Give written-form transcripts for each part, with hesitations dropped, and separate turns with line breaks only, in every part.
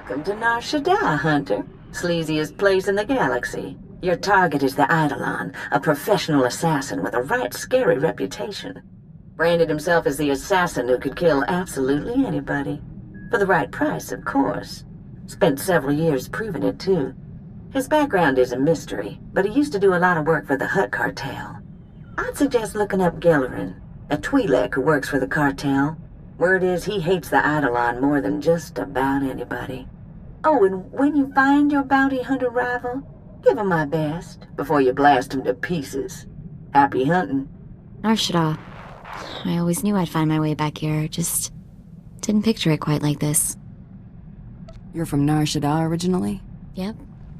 Welcome to Nar Shaddaa, Hunter. Sleaziest place in the galaxy. Your target is the Eidolon, a professional assassin with a right scary reputation. Branded himself as the assassin who could kill absolutely anybody. For the right price, of course. Spent several years proving it, too. His background is a mystery, but he used to do a lot of work for the Hutt cartel. I'd suggest looking up Gellerin, a Twi'lek who works for the cartel. Word is he hates the Eidolon more than just about anybody. Oh, and when you find your bounty hunter rival, give him my best before you blast him to pieces. Happy hunting.
Nar Shaddaa. I always knew I'd find my way back here, just didn't picture it quite like this.
You're from Nar Shaddaa originally?
Yep.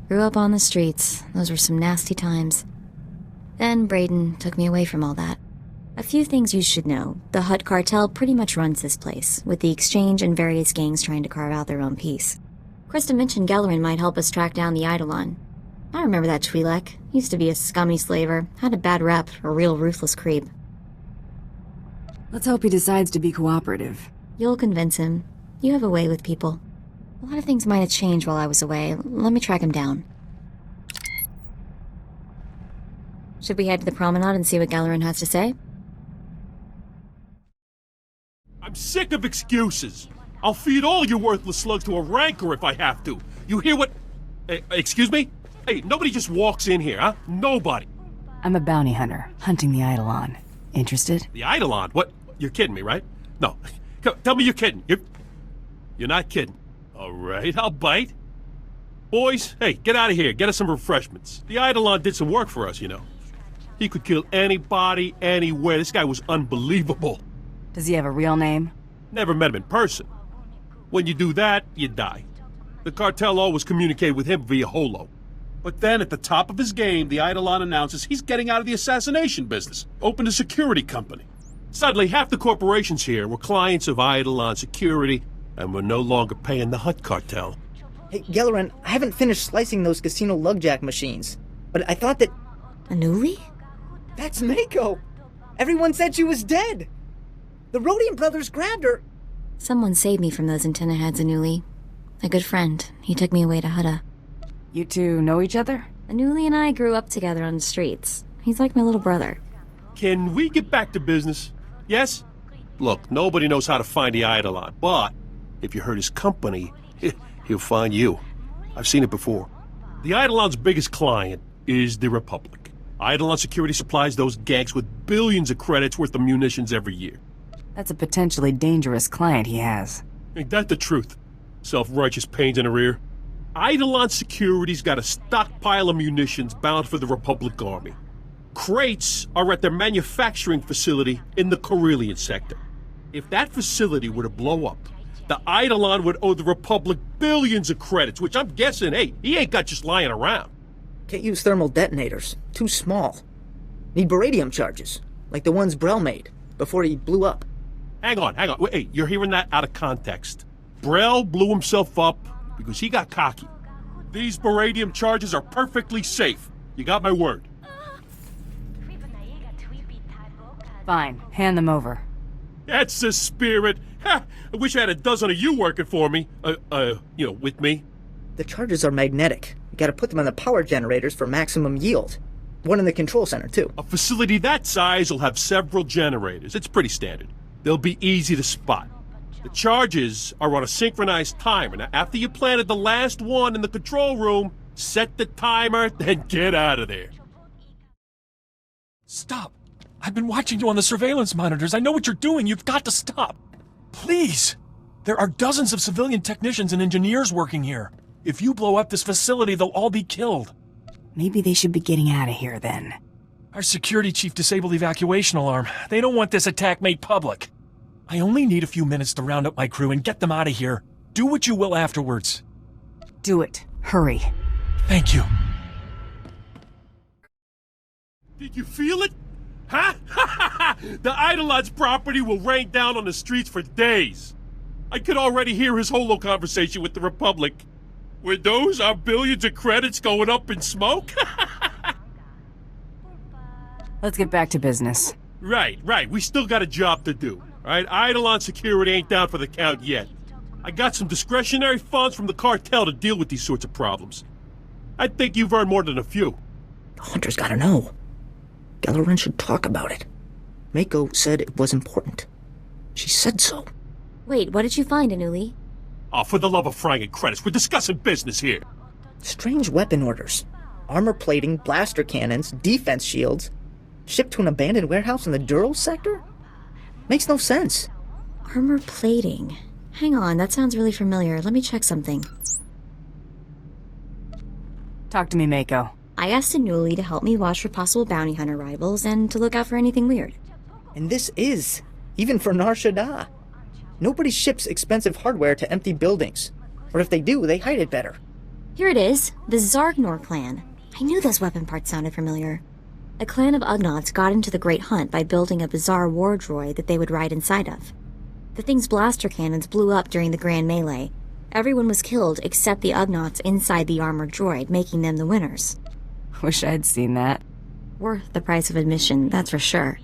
Grew up on the streets. Those were some nasty times. Then Braden took me away from all that. A few things you should know. The Hutt cartel pretty much runs this place, with the Exchange and various gangs trying to carve out their own piece. Krista mentioned Gellerin might help us track down the Eidolon. I remember that Twi'lek. Used to be a scummy slaver, had a bad rep, a real ruthless creep.
Let's hope he decides to be cooperative.
You'll convince him. You have a way with people. A lot of things might have changed while I was away. Let me track him down. Should we head to the promenade and see what Gellerin has to say?
I'm sick of excuses. I'll feed all you worthless slugs to a rancor if I have to. You hear what... excuse me? Hey, nobody just walks in here, huh? Nobody.
I'm a bounty hunter, hunting the Eidolon. Interested?
The Eidolon? What? You're kidding me, right? No. Tell me you're kidding. You're not kidding. All right, I'll bite. Boys, hey, get out of here. Get us some refreshments. The Eidolon did some work for us, you know. He could kill anybody, anywhere. This guy was unbelievable.
Does he have a real name?
Never met him in person. When you do that, you die. The cartel always communicated with him via holo. But then at the top of his game, the Eidolon announces he's getting out of the assassination business, opened a security company. Suddenly, half the corporations here were clients of Eidolon Security, and were no longer paying the Hutt cartel.
Hey, Gellerin, I haven't finished slicing those casino lugjack machines, but I thought that...
Anuli?
That's Mako! Everyone said she was dead! The Rodian brothers grabbed her!
Someone saved me from those antenna heads, Anuli. A good friend. He took me away to Hutt.
You two know each other?
Anuli and I grew up together on the streets. He's like my little brother.
Can we get back to business? Yes? Look, nobody knows how to find the Eidolon, but if you hurt his company, he'll find you. I've seen it before. The Eidolon's biggest client is the Republic. Eidolon Security supplies those gangs with billions of credits worth of munitions every year.
That's a potentially dangerous client he has.
Ain't that the truth? Self-righteous pains in the rear. Eidolon Security's got a stockpile of munitions bound for the Republic Army. Crates are at their manufacturing facility in the Corellian sector. If that facility were to blow up, the Eidolon would owe the Republic billions of credits, which I'm guessing, hey, he ain't got just lying around.
Can't use thermal detonators. Too small. Need baradium charges, like the ones Brel made, before he blew up.
Hang on. Wait, hey, you're hearing that out of context. Brel blew himself up because he got cocky. These baradium charges are perfectly safe. You got my word.
Fine, hand them over.
That's the spirit. Ha! I wish I had a dozen of you working for me. With me.
The charges are magnetic. You gotta put them on the power generators for maximum yield. One in the control center, too.
A facility that size will have several generators. It's pretty standard. They'll be easy to spot. The charges are on a synchronized timer. Now, after you planted the last one in the control room, set the timer, then get out of there.
Stop! I've been watching you on the surveillance monitors. I know what you're doing. You've got to stop. Please! There are dozens of civilian technicians and engineers working here. If you blow up this facility, they'll all be killed.
Maybe they should be getting out of here then.
Our security chief disabled the evacuation alarm. They don't want this attack made public. I only need a few minutes to round up my crew and get them out of here. Do what you will afterwards.
Do it. Hurry.
Thank you.
Did you feel it? Huh? The Eidolon's property will rain down on the streets for days. I could already hear his holo conversation with the Republic. Were those our billions of credits going up in smoke?
Let's get back to business.
Right. We still got a job to do. All right? Eidolon Security ain't down for the count yet. I got some discretionary funds from the cartel to deal with these sorts of problems. I think you've earned more than a few.
The Hunter's gotta know. Gellerin should talk about it. Mako said it was important. She said so.
Wait, what did you find, Anuli?
Oh, for the love of Frank and credits, we're discussing business here.
Strange weapon orders. Armor plating, blaster cannons, defense shields. Shipped to an abandoned warehouse in the Dural sector? Makes no sense.
Armor plating. Hang on, that sounds really familiar. Let me check something.
Talk to me, Mako.
I asked Anuli to help me watch for possible bounty hunter rivals and to look out for anything weird.
And this is, even for Nar Shaddaa. Nobody ships expensive hardware to empty buildings. Or if they do, they hide it better.
Here it is, the Zargnor clan. I knew those weapon parts sounded familiar. A clan of Ugnaughts got into the Great Hunt by building a bizarre war droid that they would ride inside of. The thing's blaster cannons blew up during the Grand Melee. Everyone was killed except the Ugnaughts inside the armored droid, making them the winners.
Wish I'd seen that.
Worth the price of admission, that's for sure.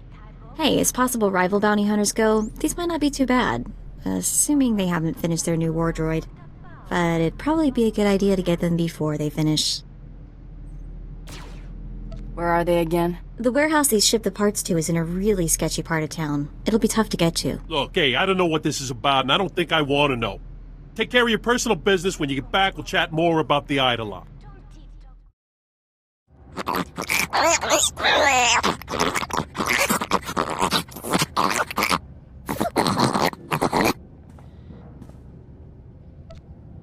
Hey, as possible rival bounty hunters go, these might not be too bad. Assuming they haven't finished their new war droid. But it'd probably be a good idea to get them before they finish.
Where are they again?
The warehouse they ship the parts to is in a really sketchy part of town. It'll be tough to get to.
Look, hey, I don't know what this is about, and I don't think I want to know. Take care of your personal business. When you get back, we'll chat more about the Eidolon.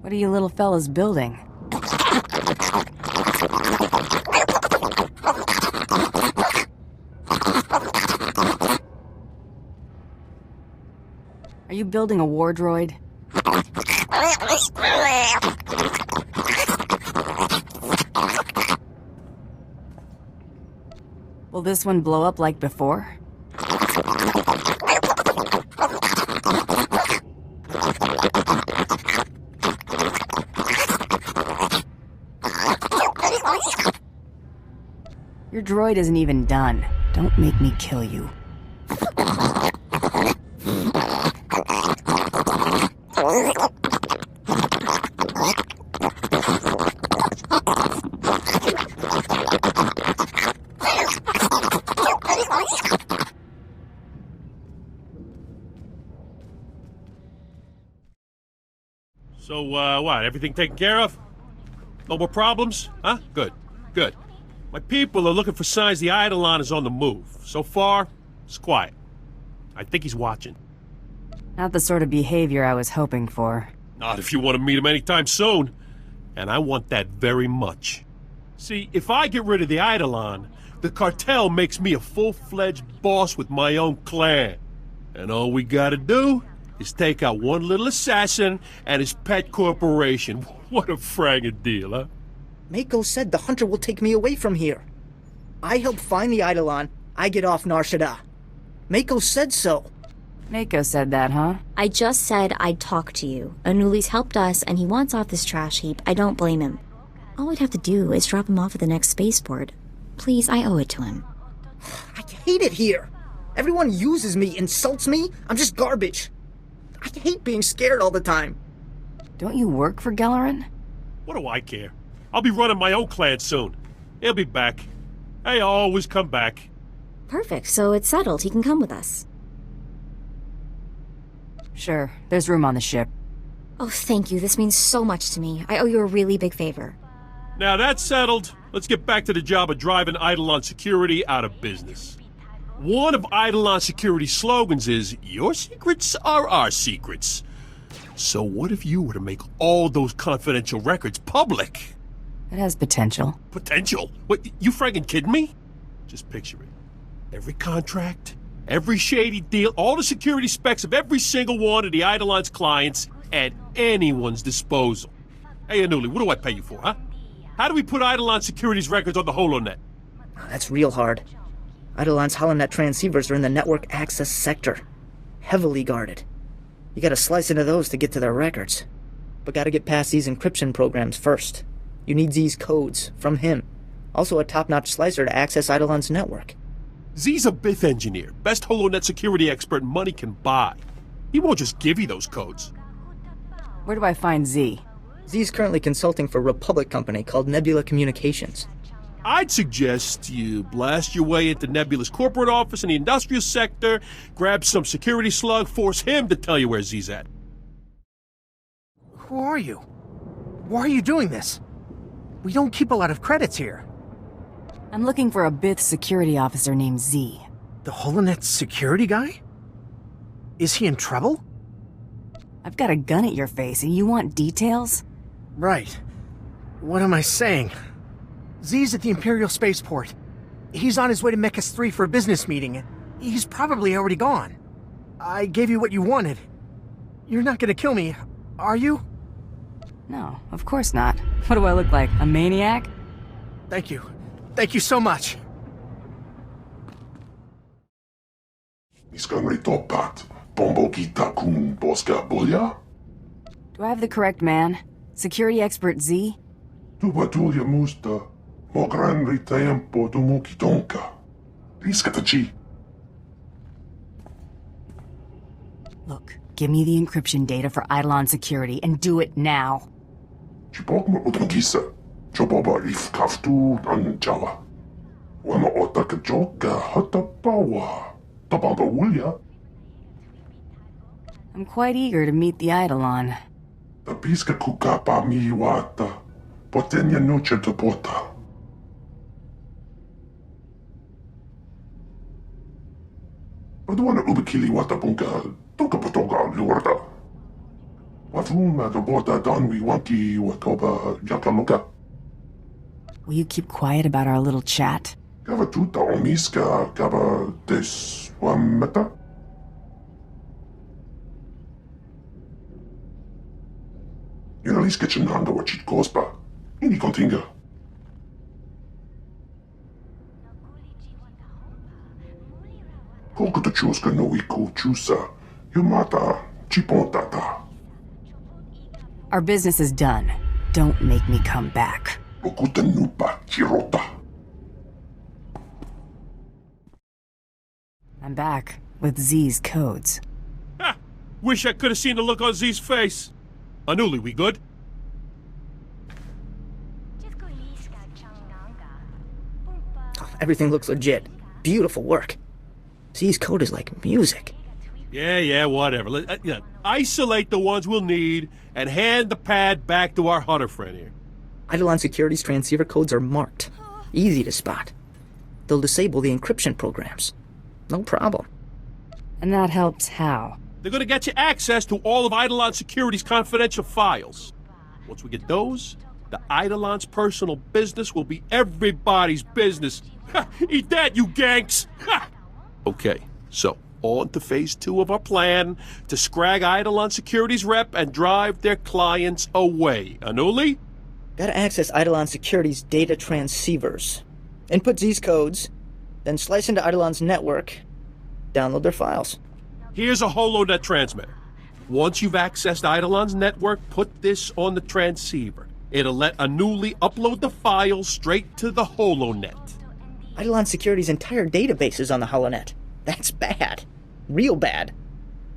What are you little fellas building? Are you building a war droid? Will this one blow up like before? Your droid isn't even done. Don't make me kill you.
So, what, everything taken care of? No more problems? Huh? Good, good. My people are looking for signs the Eidolon is on the move. So far, it's quiet. I think he's watching.
Not the sort of behavior I was hoping for.
Not if you want to meet him anytime soon. And I want that very much. See, if I get rid of the Eidolon, the cartel makes me a full-fledged boss with my own clan. And all we gotta do is take out one little assassin and his pet corporation. What a fragging deal, huh?
Mako said the Hunter will take me away from here. I help find the Eidolon, I get off Nar Shaddaa. Mako said so.
Mako said that, huh?
I just said I'd talk to you. Anuli's helped us, and he wants off this trash heap. I don't blame him. All we'd have to do is drop him off at the next spaceport. Please, I owe it to him.
I hate it here. Everyone uses me, insults me. I'm just garbage. I hate being scared all the time.
Don't you work for Gellerin?
What do I care? I'll be running my own clan soon. He'll be back. I always come back.
Perfect, so it's settled. He can come with us.
Sure, there's room on the ship.
Oh, thank you. This means so much to me. I owe you a really big favor.
Now that's settled, let's get back to the job of driving Eidolon Security out of business. One of Eidolon Security's slogans is, "Your secrets are our secrets." So what if you were to make all those confidential records public?
It has potential.
Potential? What, you fragging kidding me? Just picture it. Every contract, every shady deal, all the security specs of every single one of the Eidolon's clients at anyone's disposal. Hey, Anuli, what do I pay you for, huh? How do we put Eidolon Security's records on the holonet?
That's real hard. Eidolon's holonet transceivers are in the network access sector. Heavily guarded. You gotta slice into those to get to their records. But gotta get past these encryption programs first. You need Z's codes, from him. Also a top-notch slicer to access Eidolon's network.
Z's a Biff engineer, best holonet security expert money can buy. He won't just give you those codes.
Where do I find Z?
Z's currently consulting for a Republic company called Nebula Communications.
I'd suggest you blast your way into Nebula's corporate office in the industrial sector, grab some security slug, force him to tell you where Z's at.
Who are you? Why are you doing this? We don't keep a lot of credits here.
I'm looking for a Bith security officer named Z.
The Holonet security guy? Is he in trouble?
I've got a gun at your face and you want details?
Right. What am I saying? Z's at the Imperial Spaceport. He's on his way to Mechas 3 for a business meeting. He's probably already gone. I gave you what you wanted. You're not gonna kill me, are you?
No, of course not. What do I look like, a maniac?
Thank you. Thank you so much.
Do I have the correct man? Security expert Z?
Look,
give me the encryption data for Eidolon security and do it now. I'm quite eager to meet the Eidolon. Will you keep quiet about our little chat? Our business is done. Don't make me come back. I'm back, with Z's codes.
Ha! Wish I could have seen the look on Z's face. Anuli, we good?
Oh, everything looks legit. Beautiful work. Z's code is like music.
Yeah, whatever. Isolate the ones we'll need and hand the pad back to our hunter friend here.
Eidolon Security's transceiver codes are marked. Easy to spot. They'll disable the encryption programs. No problem.
And that helps how?
They're gonna get you access to all of Eidolon Security's confidential files. Once we get those, the Eidolon's personal business will be everybody's business. Ha! Eat that, you ganks! Ha! Okay, so on to phase 2 of our plan to scrag Eidolon Security's rep and drive their clients away. Anuli?
Gotta access Eidolon Security's data transceivers. Input Z's codes, then slice into Eidolon's network, download their files.
Here's a holonet transmitter. Once you've accessed Eidolon's network, put this on the transceiver. It'll let Anuli upload the files straight to the holonet.
Eidolon Security's entire database is on the holonet. That's bad. Real bad.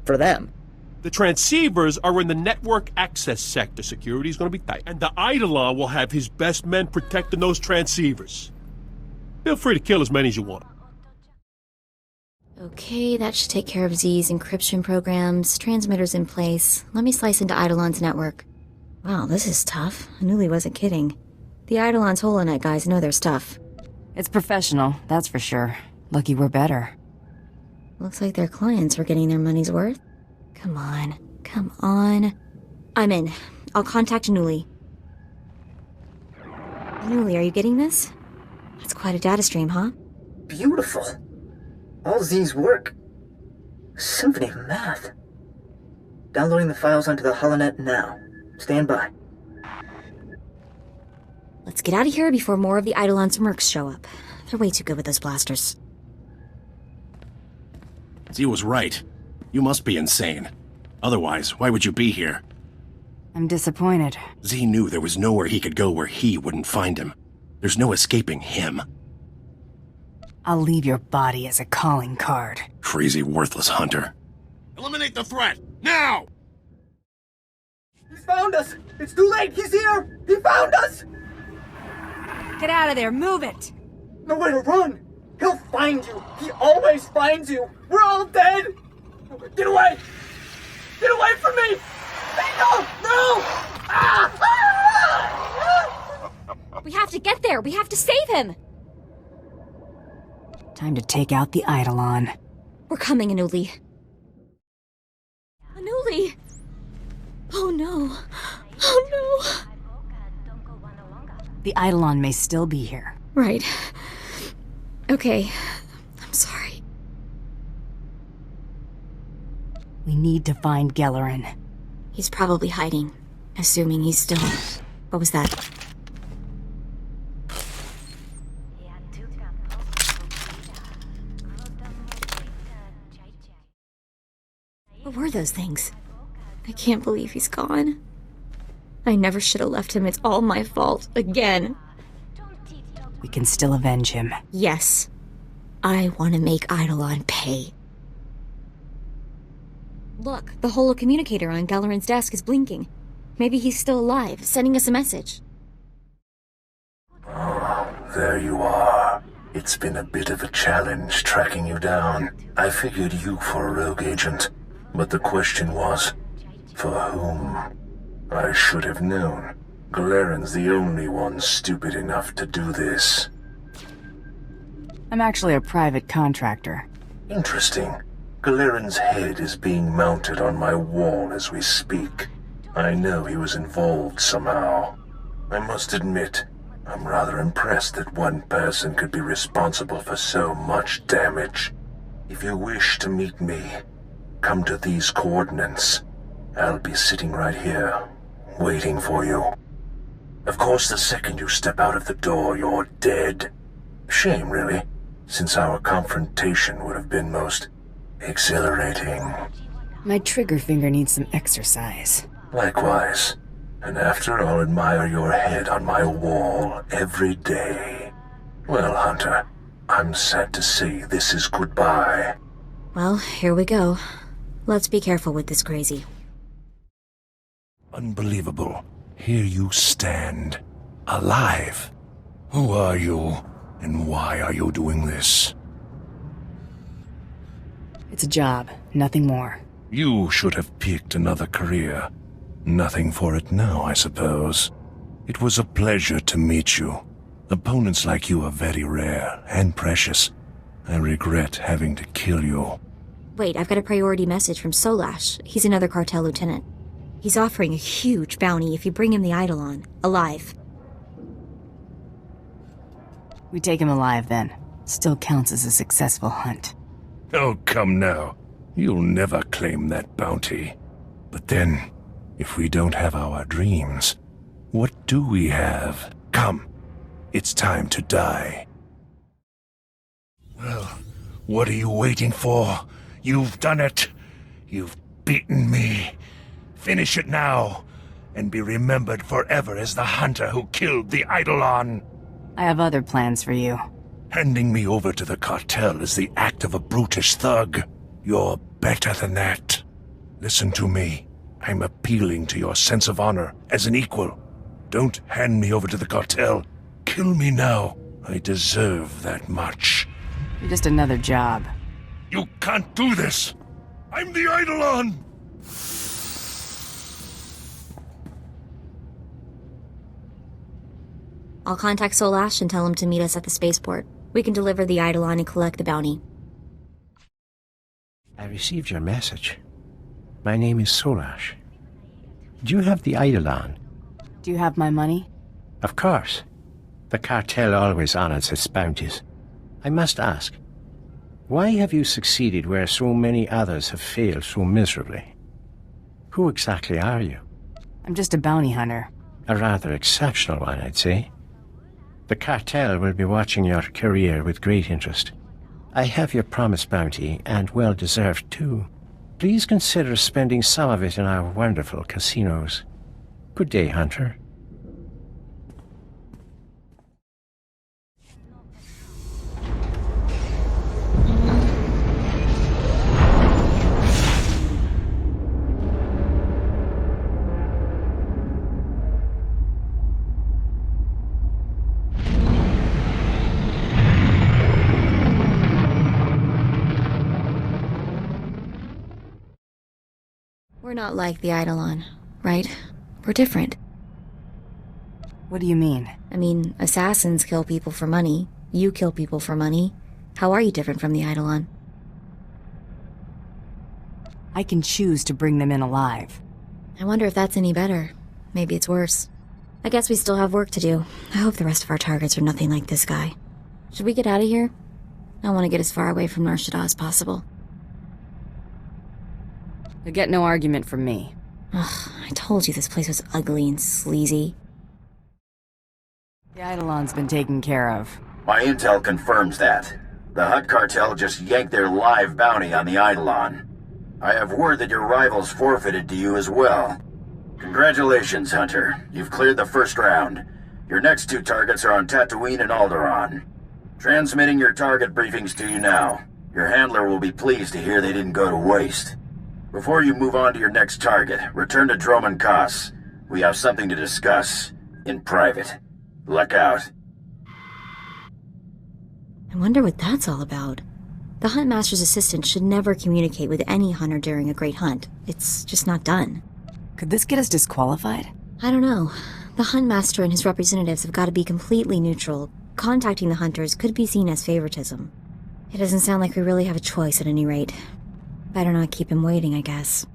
For them.
The transceivers are in the network access sector. Security's gonna be tight. And the Eidolon will have his best men protecting those transceivers. Feel free to kill as many as you want.
Okay, that should take care of Z's encryption programs, transmitters in place. Let me slice into Eidolon's network. Wow, this is tough. Anuli wasn't kidding. The Eidolon's holonet guys know their stuff.
It's professional, that's for sure. Lucky we're better.
Looks like their clients were getting their money's worth. Come on. I'm in. I'll contact Anuli. Anuli, are you getting this? That's quite a data stream, huh?
Beautiful. All Z's work. A symphony of math. Downloading the files onto the holonet now. Stand by.
Let's get out of here before more of the Eidolon's mercs show up. They're way too good with those blasters.
Z was right. You must be insane. Otherwise, why would you be here?
I'm disappointed.
Z knew there was nowhere he could go where he wouldn't find him. There's no escaping him.
I'll leave your body as a calling card.
Crazy, worthless hunter.
Eliminate the threat, now! He's found us! It's too late! He's here! He found us!
Get out of there, move it!
Nowhere to run! He'll find you! He always finds you! We're all dead! Get away! Get away from me! No! No! Ah!
We have to get there! We have to save him!
Time to take out the Eidolon.
We're coming, Anuli. Anuli! Oh no. Oh no.
The Eidolon may still be here.
Right. Okay. I'm sorry.
We need to find Gellerin.
He's probably hiding, assuming he's still... What was that? What were those things? I can't believe he's gone. I never should have left him. It's all my fault. Again.
We can still avenge him.
Yes. I want to make Eidolon pay. Look, the holocommunicator on Gellerin's desk is blinking. Maybe he's still alive, sending us a message.
Oh, there you are. It's been a bit of a challenge tracking you down. I figured you for a rogue agent, but the question was, for whom? I should have known. Gellerin's the only one stupid enough to do this.
I'm actually a private contractor.
Interesting. Gellerin's head is being mounted on my wall as we speak. I know he was involved somehow. I must admit, I'm rather impressed that one person could be responsible for so much damage. If you wish to meet me, come to these coordinates. I'll be sitting right here, waiting for you. Of course, the second you step out of the door, you're dead. Shame, really, since our confrontation would have been most exhilarating.
My trigger finger needs some exercise.
Likewise. And after I'll admire your head on my wall every day. Well, Hunter, I'm sad to say this is goodbye.
Well, here we go. Let's be careful with this crazy.
Unbelievable. Here you stand. Alive. Who are you? And why are you doing this?
It's a job, nothing more.
You should have picked another career. Nothing for it now, I suppose. It was a pleasure to meet you. Opponents like you are very rare and precious. I regret having to kill you.
Wait, I've got a priority message from Solash. He's another cartel lieutenant. He's offering a huge bounty if you bring him the Eidolon, alive.
We take him alive, then. Still counts as a successful hunt.
Oh, come now. You'll never claim that bounty. But then, if we don't have our dreams, what do we have? Come, it's time to die. Well, what are you waiting for? You've done it. You've beaten me. Finish it now, and be remembered forever as the hunter who killed the Eidolon.
I have other plans for you.
Handing me over to the cartel is the act of a brutish thug. You're better than that. Listen to me. I'm appealing to your sense of honor as an equal. Don't hand me over to the cartel. Kill me now. I deserve that much.
You're just another job.
You can't do this! I'm the Eidolon!
I'll contact Solash and tell him to meet us at the spaceport. We can deliver the Eidolon and collect the bounty.
I received your message. My name is Solash. Do you have the Eidolon?
Do you have my money?
Of course. The cartel always honors its bounties. I must ask, why have you succeeded where so many others have failed so miserably? Who exactly are you?
I'm just a bounty hunter.
A rather exceptional one, I'd say. The cartel will be watching your career with great interest. I have your promised bounty, and well-deserved too. Please consider spending some of it in our wonderful casinos. Good day, Hunter.
not like the Eidolon, right? We're different.
What do you mean?
I mean, assassins kill people for money. You kill people for money. How are you different from the Eidolon?
I can choose to bring them in alive.
I wonder if that's any better. Maybe it's worse. I guess we still have work to do. I hope the rest of our targets are nothing like this guy. Should we get out of here? I want to get as far away from Nar Shaddaa as possible.
You'll get no argument from me.
Ugh, I told you this place was ugly and sleazy.
The Eidolon's been taken care of.
My intel confirms that. The Hutt cartel just yanked their live bounty on the Eidolon. I have word that your rivals forfeited to you as well. Congratulations, Hunter. You've cleared the first round. Your next 2 targets are on Tatooine and Onderon. Transmitting your target briefings to you now. Your handler will be pleased to hear they didn't go to waste. Before you move on to your next target, return to Dromund Kaas. We have something to discuss. In private. Luck out.
I wonder what that's all about. The Huntmaster's assistant should never communicate with any hunter during a great hunt. It's just not done.
Could this get us disqualified?
I don't know. The Huntmaster and his representatives have got to be completely neutral. Contacting the hunters could be seen as favoritism. It doesn't sound like we really have a choice at any rate. Better not keep him waiting, I guess.